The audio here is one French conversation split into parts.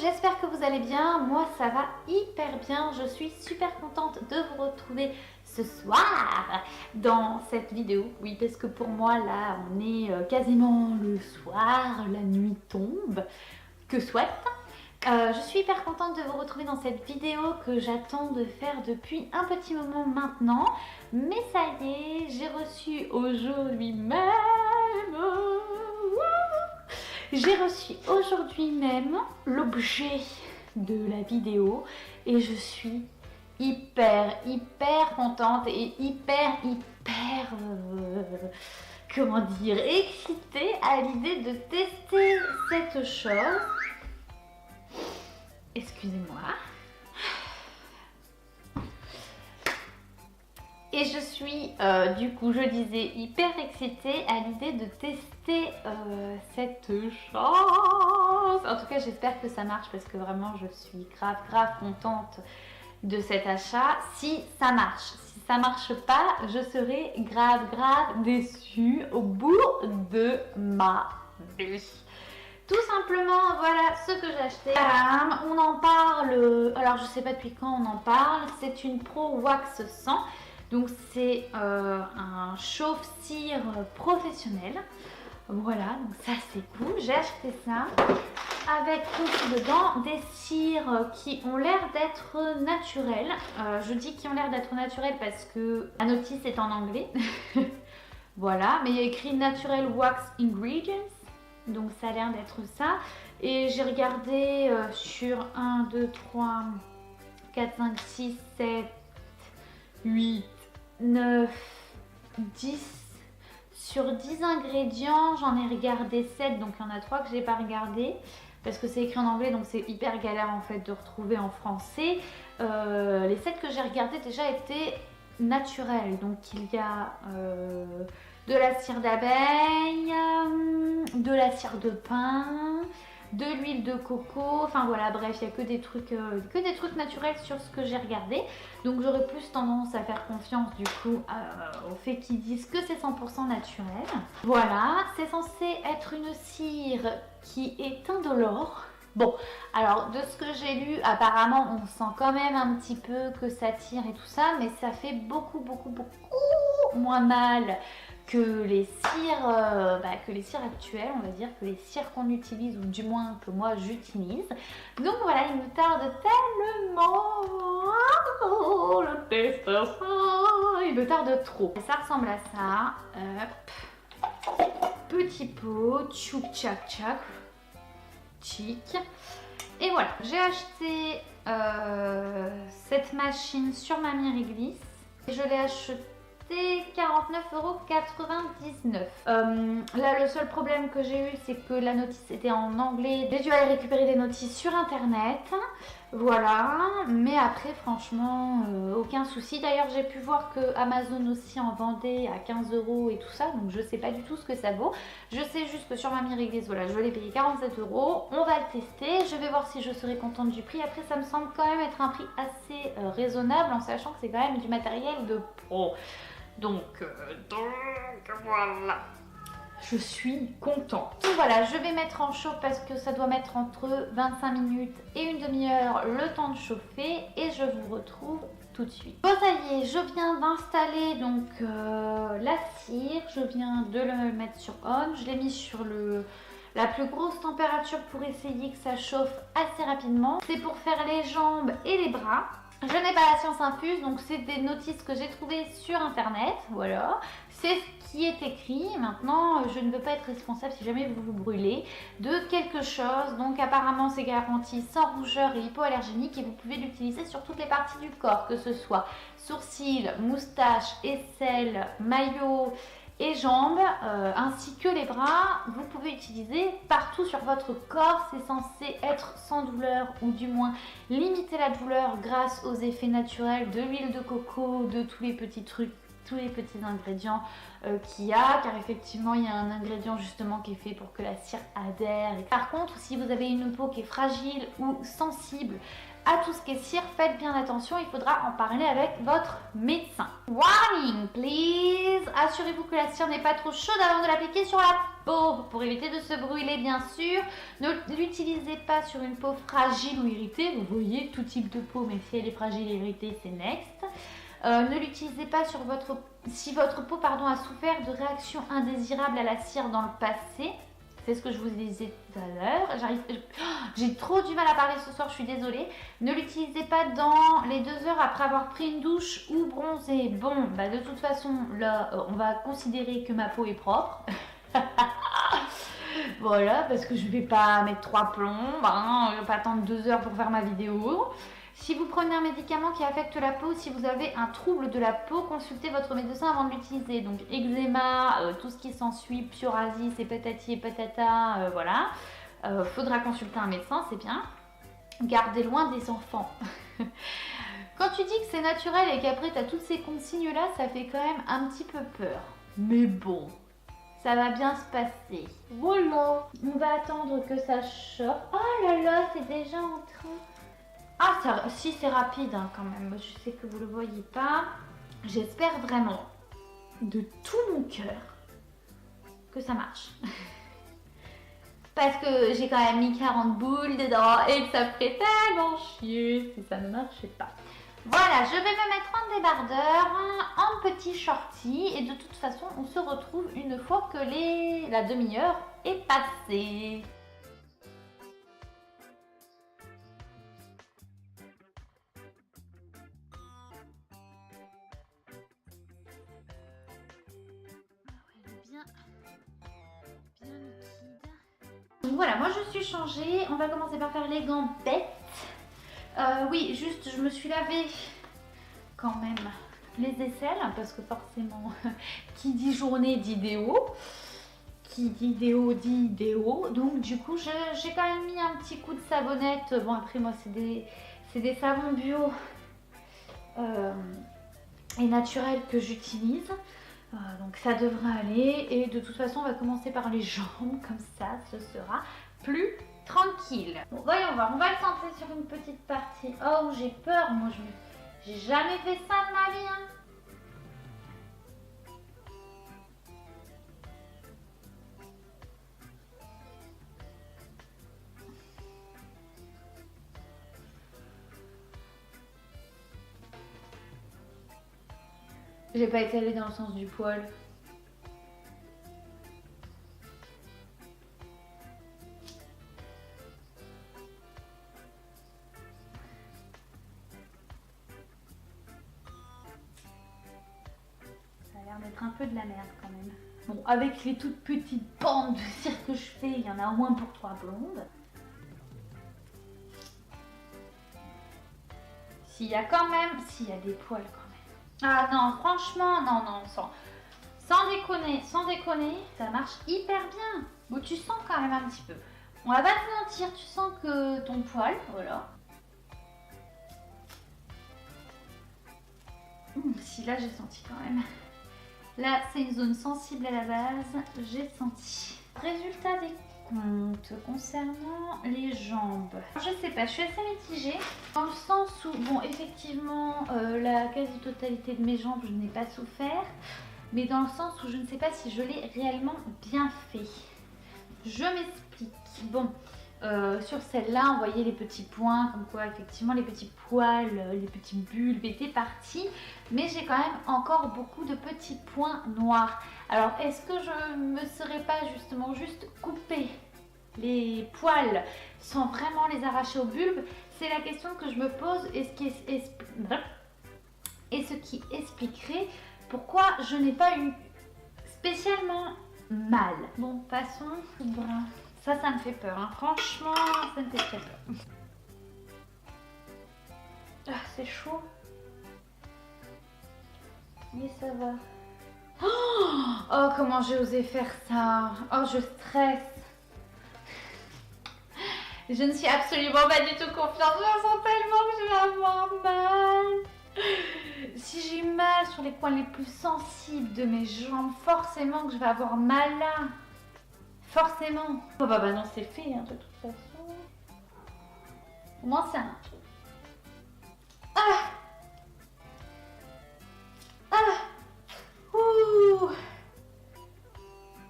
j'espère que vous allez bien. Moi ça va hyper bien, je suis super contente de vous retrouver ce soir dans cette vidéo. Oui, parce que pour moi là on est quasiment le soir, la nuit tombe, que souhaite. Je suis hyper contente de vous retrouver dans cette vidéo que j'attends de faire depuis un petit moment maintenant. Mais ça y est, j'ai reçu aujourd'hui même... J'ai reçu aujourd'hui même l'objet de la vidéo et je suis hyper contente et hyper comment dire, excitée à l'idée de tester cette chose. Excusez-moi. Et je suis, du coup, je disais, hyper excitée à l'idée de tester cette chose. En tout cas, j'espère que ça marche parce que vraiment, je suis grave contente de cet achat. Si ça marche, si ça marche pas, je serai grave déçue au bout de ma vie. Tout simplement, voilà ce que j'ai acheté. On en parle, alors je sais pas depuis quand on en parle, c'est une Pro Wax 100. Donc c'est un chauffe-cire professionnel. Voilà, donc ça c'est cool. J'ai acheté ça avec dedans des cires qui ont l'air d'être naturels. Je dis qu'ils ont l'air d'être naturels parce que la notice est en anglais. Voilà, mais il y a écrit Natural Wax Ingredients. Donc ça a l'air d'être ça. Et j'ai regardé sur 1, 2, 3, 4, 5, 6, 7, 8, 9, 10. Sur 10 ingrédients, j'en ai regardé 7. Donc il y en a 3 que j'ai pas regardé. Parce que c'est écrit en anglais, donc c'est hyper galère en fait de retrouver en français. Les 7 que j'ai regardés déjà étaient naturels. Donc il y a... de la cire d'abeille, de la cire de pin, de l'huile de coco, enfin voilà, bref, il n'y a que des trucs naturels sur ce que j'ai regardé. Donc j'aurais plus tendance à faire confiance du coup au fait qu'ils disent que c'est 100% naturel. Voilà, c'est censé être une cire qui est indolore. Bon, alors de ce que j'ai lu, apparemment on sent quand même un petit peu que ça tire et tout ça, mais ça fait beaucoup moins mal que les cires actuelles, on va dire, que les cires qu'on utilise, ou du moins que moi j'utilise. Donc voilà, il me tarde tellement le test, il me tarde trop. Ça ressemble à ça. Hop. Petit pot, tchouk tchak tchak, chic. Et voilà, j'ai acheté cette machine sur Mamie Réglisse. Je l'ai achetée 49,99 €. Là le seul problème que j'ai eu c'est que la notice était en anglais. J'ai dû aller récupérer des notices sur internet. Voilà, mais après franchement aucun souci. D'ailleurs j'ai pu voir que Amazon aussi en vendait à 15 € et tout ça. Donc je sais pas du tout ce que ça vaut. Je sais juste que sur Mamie Réglisse, voilà, je l'ai payé 47 €. On va le tester. Je vais voir si je serai contente du prix. Après ça me semble quand même être un prix assez raisonnable en sachant que c'est quand même du matériel de pro. Donc voilà, je suis contente. Donc voilà, je vais mettre en chauffe parce que ça doit mettre entre 25 minutes et une demi-heure le temps de chauffer et je vous retrouve tout de suite. Bon ça y est, je viens d'installer donc la cire, je viens de le mettre sur on, je l'ai mis sur la plus grosse température pour essayer que ça chauffe assez rapidement. C'est pour faire les jambes et les bras. Je n'ai pas la science infuse, donc c'est des notices que j'ai trouvées sur internet, voilà. C'est ce qui est écrit. Maintenant, je ne veux pas être responsable si jamais vous vous brûlez de quelque chose. Donc apparemment, c'est garanti sans rougeur et hypoallergénique et vous pouvez l'utiliser sur toutes les parties du corps, que ce soit sourcils, moustaches, aisselles, maillot et jambes, ainsi que les bras. Vous pouvez utiliser partout sur votre corps. C'est censé être sans douleur ou du moins limiter la douleur grâce aux effets naturels de l'huile de coco, de tous les petits trucs, tous les petits ingrédients qu'il y a, car effectivement il y a un ingrédient justement qui est fait pour que la cire adhère. Et par contre, si vous avez une peau qui est fragile ou sensible à tout ce qui est cire, faites bien attention, il faudra en parler avec votre médecin. Warning, please! Assurez-vous que la cire n'est pas trop chaude avant de l'appliquer sur la peau pour éviter de se brûler bien sûr. Ne l'utilisez pas sur une peau fragile ou irritée. Vous voyez tout type de peau, mais si elle est fragile et irritée, c'est next. Ne l'utilisez pas sur si votre peau a souffert de réactions indésirables à la cire dans le passé. C'est ce que je vous disais tout à l'heure. J'ai trop du mal à parler ce soir, je suis désolée. Ne l'utilisez pas dans les 2 heures après avoir pris une douche ou bronzé. Bon, bah de toute façon, là, on va considérer que ma peau est propre. Voilà, parce que je vais pas mettre 3 plombs, hein, je vais pas attendre 2 heures pour faire ma vidéo. Si vous prenez un médicament qui affecte la peau, si vous avez un trouble de la peau, consultez votre médecin avant de l'utiliser. Donc eczéma, tout ce qui s'ensuit, psoriasis et patati et patata, voilà. Faudra consulter un médecin, c'est bien. Gardez loin des enfants. Quand tu dis que c'est naturel et qu'après tu as toutes ces consignes-là, ça fait quand même un petit peu peur. Mais bon, ça va bien se passer. Voilà. On va attendre que ça chauffe. Oh là là, c'est déjà en train... Ah, si c'est rapide hein, quand même, je sais que vous ne le voyez pas. J'espère vraiment, de tout mon cœur, que ça marche. Parce que j'ai quand même mis 40 boules dedans et que ça ferait tellement chier si ça ne marchait pas. Voilà, je vais me mettre en débardeur, en petit shorty et de toute façon, on se retrouve une fois que la demi-heure est passée. Donc voilà, moi je suis changée. On va commencer par faire les gambettes. Oui, juste je me suis lavé quand même les aisselles parce que forcément, qui dit journée dit déo. Qui dit déo dit déo. Donc du coup, j'ai quand même mis un petit coup de savonnette. Bon après moi c'est des savons bio et naturels que j'utilise. Donc ça devrait aller et de toute façon on va commencer par les jambes, comme ça ce sera plus tranquille. Bon, voyons voir, on va le centrer sur une petite partie. Oh j'ai peur, moi j'ai jamais fait ça de ma vie hein. J'ai pas été allée dans le sens du poil. Ça a l'air d'être un peu de la merde quand même. Bon, avec les toutes petites bandes de cire que je fais, il y en a au moins pour 3 blondes. S'il y a des poils quand même. Ah non, franchement, non, sans déconner, ça marche hyper bien. Bon, tu sens quand même un petit peu. On va pas te mentir, tu sens que ton poil, voilà. Si là j'ai senti quand même. Là c'est une zone sensible à la base, j'ai senti. Résultat des comptes concernant les jambes. Je sais pas, je suis assez mitigée dans le sens où, bon effectivement la quasi-totalité de mes jambes je n'ai pas souffert, mais dans le sens où je ne sais pas si je l'ai réellement bien fait. Je m'explique. Bon, sur celle-là, on voyait les petits points, comme quoi effectivement les petits poils, les petits bulbes étaient partis, mais j'ai quand même encore beaucoup de petits points noirs. Alors, est-ce que je me serais pas justement juste coupé les poils sans vraiment les arracher au bulbe? C'est la question que je me pose et ce qui expliquerait pourquoi je n'ai pas eu spécialement mal. Bon, passons au brun. Ça me fait peur, hein. Franchement, ça me fait très peur. Ah, c'est chaud. Mais ça va. Oh, comment j'ai osé faire ça. Oh, je stresse. Je ne suis absolument pas du tout confiante. Je sens tellement que je vais avoir mal. Si j'ai mal sur les points les plus sensibles de mes jambes, forcément que je vais avoir mal là. Forcément. Oh bah non, c'est fait hein, de toute façon. Au moins ça. Ah. Ah. Ouh.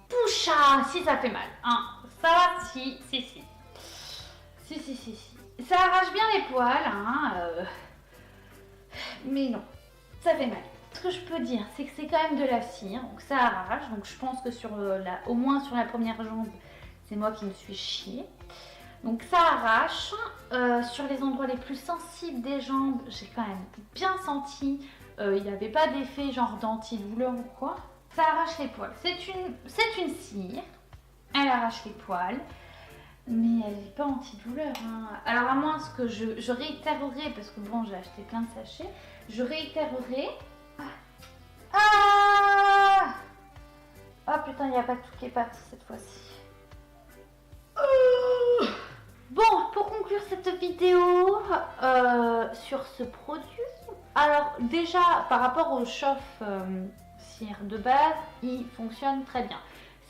Poucha. si ça fait mal, hein. Ça, si. Ça arrache bien les poils, hein. Mais non, ça fait mal. Ce que je peux dire, c'est que c'est quand même de la cire, donc ça arrache. Donc je pense que au moins sur la première jambe, c'est moi qui me suis chiée. Donc ça arrache. Sur les endroits les plus sensibles des jambes, j'ai quand même bien senti. Il n'y avait pas d'effet genre d'antidouleur ou quoi. Ça arrache les poils. C'est une cire. Elle arrache les poils. Mais elle n'est pas antidouleur. Hein. Alors à moins que je réitérerai, parce que bon, j'ai acheté plein de sachets. Je réitérerai. Ah! Oh putain, il n'y a pas tout qui est parti cette fois-ci. Bon, pour conclure cette vidéo sur ce produit, alors déjà par rapport au chauffe-cire de base, il fonctionne très bien.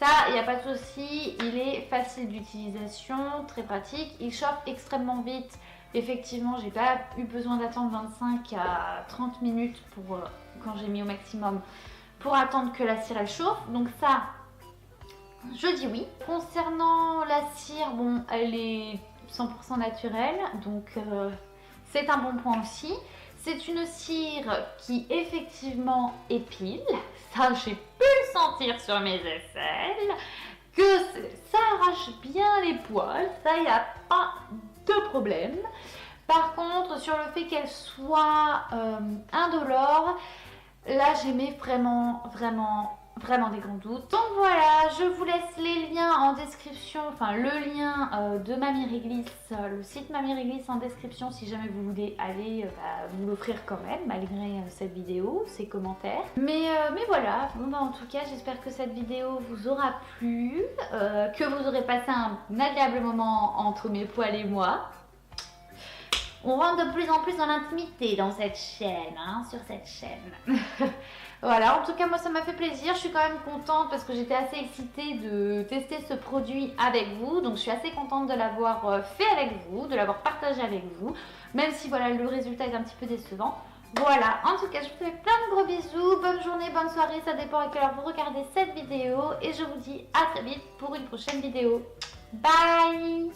Ça, il n'y a pas de souci, il est facile d'utilisation, très pratique, il chauffe extrêmement vite. Effectivement, j'ai pas eu besoin d'attendre 25 à 30 minutes pour quand j'ai mis au maximum pour attendre que la cire elle chauffe. Donc ça, je dis oui. Concernant la cire, bon, elle est 100% naturelle, donc c'est un bon point aussi. C'est une cire qui effectivement épile, ça j'ai pu le sentir sur mes aisselles, que ça arrache bien les poils, ça il n'y a pas de problème. Par contre, sur le fait qu'elle soit indolore, là j'émets vraiment des grands doutes. Donc voilà, je vous laisse les liens en description, enfin le lien de Mamie Réglisse, le site Mamie Réglisse en description si jamais vous voulez aller vous l'offrir quand même malgré cette vidéo, ses commentaires. Mais voilà, bon, bah, en tout cas j'espère que cette vidéo vous aura plu, que vous aurez passé un agréable moment entre mes poils et moi. On rentre de plus en plus dans l'intimité dans cette chaîne, hein, sur cette chaîne. Voilà, en tout cas moi ça m'a fait plaisir, je suis quand même contente parce que j'étais assez excitée de tester ce produit avec vous. Donc je suis assez contente de l'avoir fait avec vous, de l'avoir partagé avec vous. Même si voilà, le résultat est un petit peu décevant. Voilà, en tout cas je vous fais plein de gros bisous, bonne journée, bonne soirée, ça dépend à quelle heure vous regardez cette vidéo. Et je vous dis à très vite pour une prochaine vidéo. Bye!